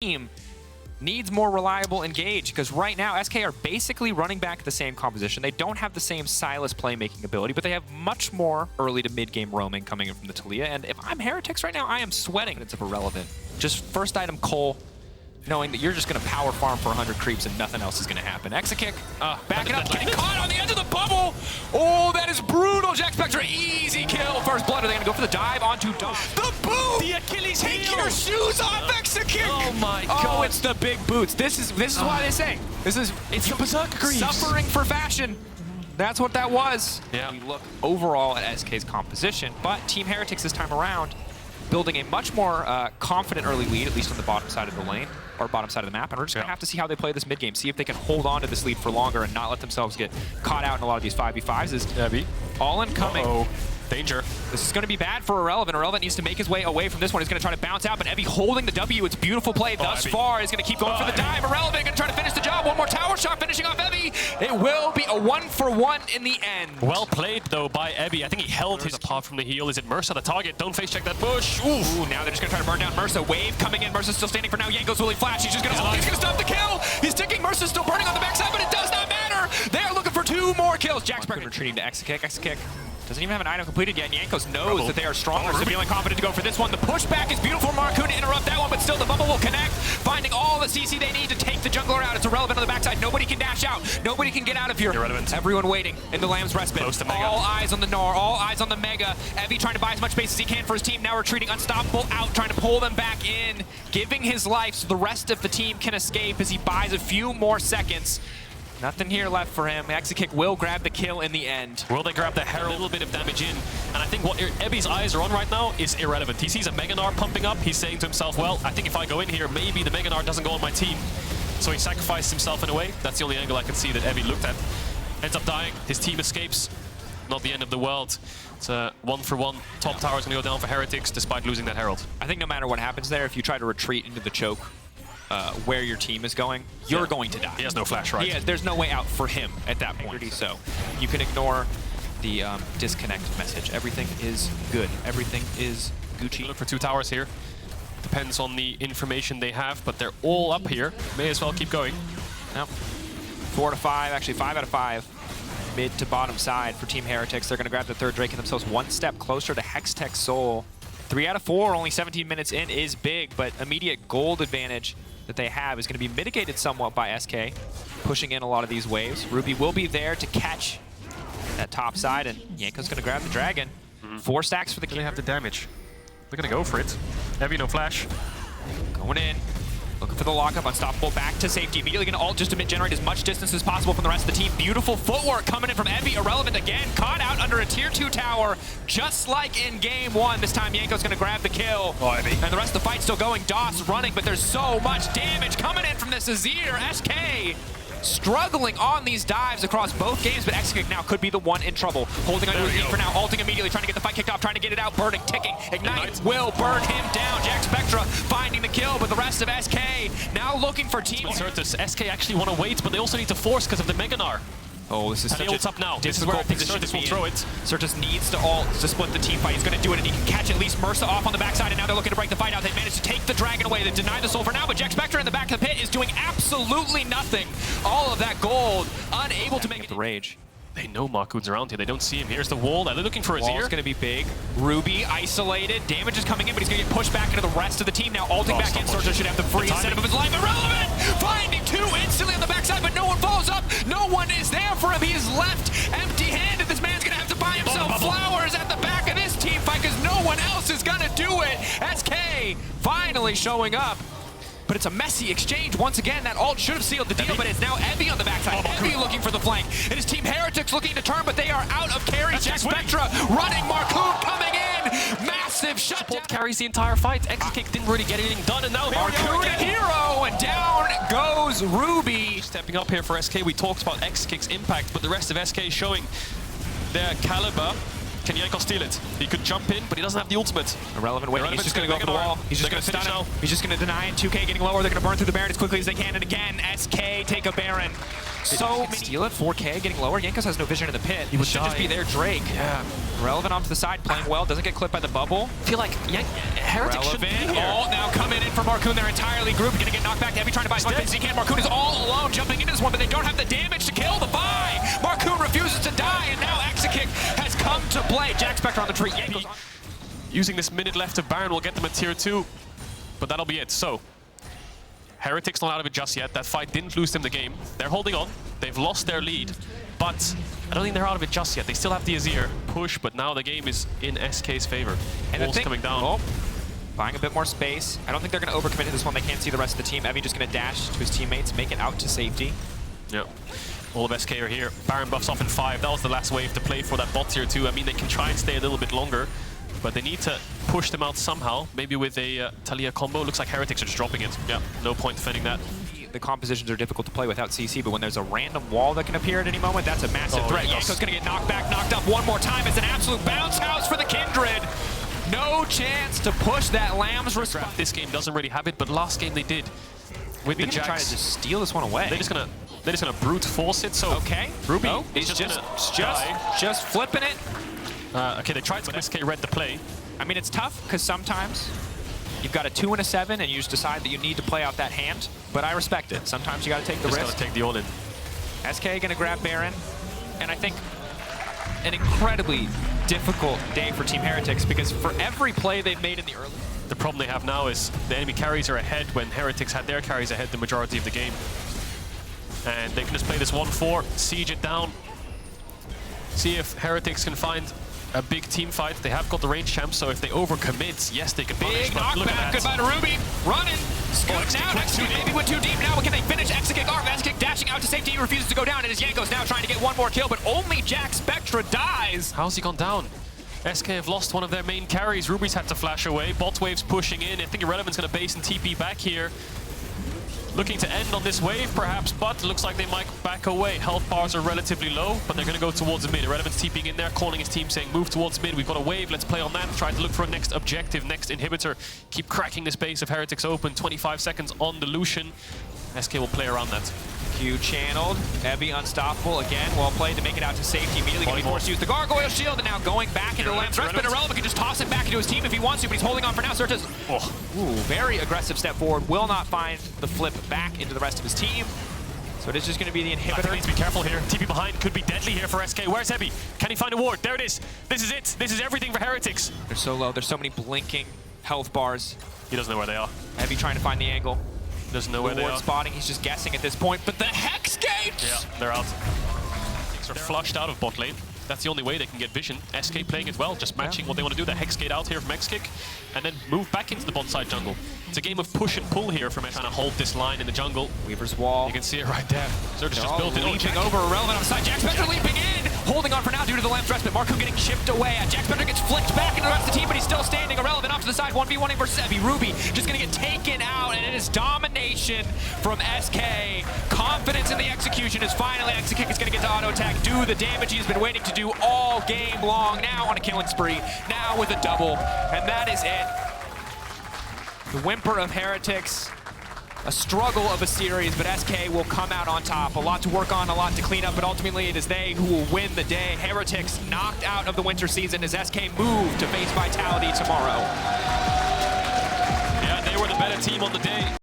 team needs more reliable engage, because right now SK are basically running back the same composition. They don't have the same Sylas playmaking ability, but they have much more early to mid-game roaming coming in from the Taliyah. And if I'm Heretics right now, I am sweating. It's irrelevant. Just first item Cole, knowing that you're just going to power farm for 100 creeps and nothing else is going to happen. Exakick, back it up, getting caught on the edge of the bubble. Oh, that is brutal. Jack Spectra, easy kill. First blood. Are they going to go for the dive onto Dom? The boot! The Achilles heel! Take your shoes off, Exakick! Oh my god. Oh, it's the big boots. This is why they say. It's the Berserker Greaves. Suffering for fashion. That's what that was. Yeah. We look overall at SK's composition, but Team Heretics this time around building a much more confident early lead, at least on the bottom side of the lane, or bottom side of the map, and we're just going to have to see how they play this mid-game, see if they can hold on to this lead for longer and not let themselves get caught out in a lot of these 5v5s. Is Heavy. All incoming. Danger. This is going to be bad for Irrelevant. Irrelevant needs to make his way away from this one. He's going to try to bounce out, but Evie holding the W. It's beautiful play thus far. He's going to keep going for the dive. Irrelevant going to try to finish the job. One more tower shot finishing off Evie. It will be a 1-for-1 in the end. Well played, though, by Evie. I think he held his apart from the heal. Is it Mersa the target? Don't face check that push. Ooh, now they're just going to try to burn down Mersa. Wave coming in. Mersa's still standing for now. Jankos will flash. He's just going to hold. He's going to stop the kill. He's ticking. Mersa's still burning on the backside, but it does not matter. They're looking for 2 more kills. Jack Spectra retreating to Exakick. Exakick doesn't even have an item completed yet. Jankos knows that they are stronger, so feeling confident to go for this one. The pushback is beautiful for Marcoon to interrupt that one, but still the bubble will connect, finding all the CC they need to take the jungler out. It's Irrelevant on the backside. Nobody can dash out. Nobody can get out of here. Irrelevant. Everyone waiting in the Lamb's Respite. Close to Mega. All eyes on the Gnar, all eyes on the Mega. Evie trying to buy as much space as he can for his team. Now retreating, Unstoppable out, trying to pull them back in, giving his life so the rest of the team can escape as he buys a few more seconds. Nothing here left for him. Exakick will grab the kill in the end. Will they grab the Herald? A little bit of damage in. And I think what Evie's eyes are on right now is Irrelevant. He sees a Mega Gnar pumping up. He's saying to himself, well, I think if I go in here, maybe the Mega Gnar doesn't go on my team. So he sacrificed himself in a way. That's the only angle I can see that Evie looked at. Ends up dying. His team escapes. Not the end of the world. It's a 1-for-1. Top tower is going to go down for Heretics despite losing that Herald. I think no matter what happens there, if you try to retreat into the choke, where your team is going, you're going to die. He has no flash, right? There's no way out for him at that point. So you can ignore the disconnect message. Everything is good. Everything is Gucci. Look for 2 towers here. Depends on the information they have, but they're all up here. May as well keep going. No. 4 to 5, actually 5 out of 5. Mid to bottom side for Team Heretics. They're going to grab the 3rd Drake and themselves 1 step closer to Hextech Soul. 3 out of 4, only 17 minutes in is big, but immediate gold advantage that they have is going to be mitigated somewhat by SK, pushing in a lot of these waves. Ruby will be there to catch that top side, and Jankos going to grab the dragon. 4 stacks for the king. They have the damage. They're going to go for it. Evie, no flash. Going in. Looking for the lockup. Unstoppable back to safety. Immediately going to ult just to generate as much distance as possible from the rest of the team. Beautiful footwork coming in from Evie. Irrelevant again. Caught out under a tier 2 tower, just like in game 1. This time Jankos going to grab the kill. Oh, Evie. And the rest of the fight still going. DOS running, but there's so much damage coming in from this Azir. SK struggling on these dives across both games, but Exakick now could be the one in trouble. Holding on to his for now, ulting immediately, trying to get the fight kicked off, trying to get it out, burning, ticking. Ignite will burn him down. Jack Spectra finding the kill, but the rest of SK now looking for team. Certus, SK actually want to wait, but they also need to force because of the Mega Gnar. Oh, this is such ult's up now. This is difficult where I think position Certus to will be throw in. it. Certus needs to ult to split the team fight. He's going to do it, and he can catch at least Mersa off on the backside, and now they're looking to break the fight out. They managed to take the dragon away. They deny the soul for now, but Jack Spectra in the back of the pit is doing absolutely nothing. All of that gold, unable to make it. The rage. They know Marcoon's around here. They don't see him. Here's the wall. They're looking for Azir. Wall's going to be big. Ruby isolated. Damage is coming in, but he's going to get pushed back into the rest of the team. Now ulting back in. Certus should have the free setup of his life. Irrelevant! Finding 2 instantly on the backside, but no one follows up. No one is there for him. He is left empty-handed. This man's going to have to buy himself flowers at the back of this team fight because no one else is going to do it. SK finally showing up. But it's a messy exchange. Once again, that ult should have sealed the deal, but it's now Evie on the backside. Evie looking for the flank. It is Team Heretics looking to turn, but they are out of carry. Jack Spectra running. Marcoon coming in. Massive shutdown. Support carries the entire fight. Exakick didn't really get anything done, and now Marcoon a hero, and down goes Ruby. Stepping up here for SK. We talked about Exakick's impact, but the rest of SK showing their caliber. Can Jankos steal it? He could jump in, but he doesn't have the ultimate. Irrelevant waiting. He's just going to go for the wall. He's just going to stun him. He's just going to deny it. 2K getting lower. They're going to burn through the Baron as quickly as they can. And again, SK take a Baron. So many. Steal it. 4K getting lower. Jankos has no vision in the pit. He should just be there. Drake. Yeah. Irrelevant off to the side, playing well. Doesn't get clipped by the bubble. I feel like Heretic should be here. Oh, now coming in for Markoon. They're entirely grouped. Going to get knocked back. Heavy trying to buy as much as he can. Markoon is all alone jumping into this one, but they don't have the damage to kill the buy. Markoon refuses to die, and now Exekick has come to play. Jack Spectre on the tree. Using this minute left of Baron will get them a tier 2, but that'll be it. So, Heretic's not out of it just yet. That fight didn't lose them the game. They're holding on. They've lost their lead, but I don't think they're out of it just yet. They still have the Azir push, but now the game is in SK's favor. And Wolf's coming down. Oh, buying a bit more space. I don't think they're going to overcommit to this one. They can't see the rest of the team. Evie just going to dash to his teammates, make it out to safety. Yep. All of SK are here. Baron buffs off in 5. That was the last wave to play for that bot tier 2. I mean, they can try and stay a little bit longer, but they need to push them out somehow. Maybe with a Taliyah combo. Looks like Heretics are just dropping it. Yeah, no point defending that. The compositions are difficult to play without CC, but when there's a random wall that can appear at any moment, that's a massive threat. Jankos going to get knocked back, knocked up one more time. It's an absolute bounce house for the Kindred. No chance to push that Lamb's response. This game doesn't really have it, but last game they did. With the Jax, try to just steal this one away. They're just gonna brute force it. So okay, Ruby is just flipping it. Okay, they tried to SK read the play. I mean, it's tough because sometimes you've got a 2 and a 7, and you just decide that you need to play out that hand. But I respect it. Sometimes you got to take the risk. Got to take the all-in. SK going to grab Baron, and I think an incredibly difficult day for Team Heretics because for every play they've made in the early. The problem they have now is the enemy carries are ahead when Heretics had their carries ahead the majority of the game. And they can just play this 1-4, siege it down, see if Heretics can find a big team fight. They have got the range champs, so if they overcommit, yes, they can punish. Big knockback, goodbye to Ruby, running, scooting out, Exekick maybe went too deep. Now can they finish? Exekick, Exekick dashing out to safety, he refuses to go down, and his Jankos now trying to get one more kill, but only Jack Spectre dies. How's he gone down? SK have lost one of their main carries. Ruby's had to flash away. Bot wave's pushing in. I think Irrelevant's going to base and TP back here. Looking to end on this wave, perhaps, but looks like they might back away. Health bars are relatively low, but they're going to go towards the mid. Irrelevant's TPing in there, calling his team, saying, move towards mid. We've got a wave. Let's play on that. Try to look for a next objective, next inhibitor. Keep cracking the space of Heretics open. 25 seconds on the Lucian. SK will play around that. Q channeled. Evie unstoppable again. Well played to make it out to safety. Immediately going to be forced to use the Gargoyle Shield, and now going back into the Lamb's Rest, but Irrelevant can just toss it back into his team if he wants to, but he's holding on for now. Surges. Very aggressive step forward. Will not find the flip back into the rest of his team. So it is just going to be the inhibitor. I need to be careful here. TP behind could be deadly here for SK. Where's Heavy? Can he find a ward? There it is. This is it. This is everything for Heretics. They're so low. There's so many blinking health bars. He doesn't know where they are. Heavy trying to find the angle. Doesn't know where they are. Spotting, he's just guessing at this point, but the Hex Gates! Yeah, they're out. They're flushed out of bot lane. That's the only way they can get vision. SK playing it well, just matching what they want to do. The Hex Gate out here from Exekick, and then move back into the bot side jungle. It's a game of push and pull here from trying to hold this line in the jungle. Weaver's wall. You can see it right there. Surge just built it. Leaping over, Irrelevant on the side. Jack Spectre leaping in! Holding on for now due to the Lamb's Rest, but Markoon getting chipped away. Jack Spectre gets flicked back into the rest of the team, but he's still standing. Irrelevant off to the side, 1v1 versus Evie. Ruby just going to get taken out, and it is domination from SK. Confidence in the execution is finally Exekick is going to get to auto attack, do the damage he's been waiting to do all game long. Now on a killing spree, now with a double, and that is it. The whimper of Heretics, a struggle of a series, but SK will come out on top. A lot to work on, a lot to clean up, but ultimately it is they who will win the day. Heretics knocked out of the winter season as SK move to face Vitality tomorrow. Yeah, they were the better team on the day.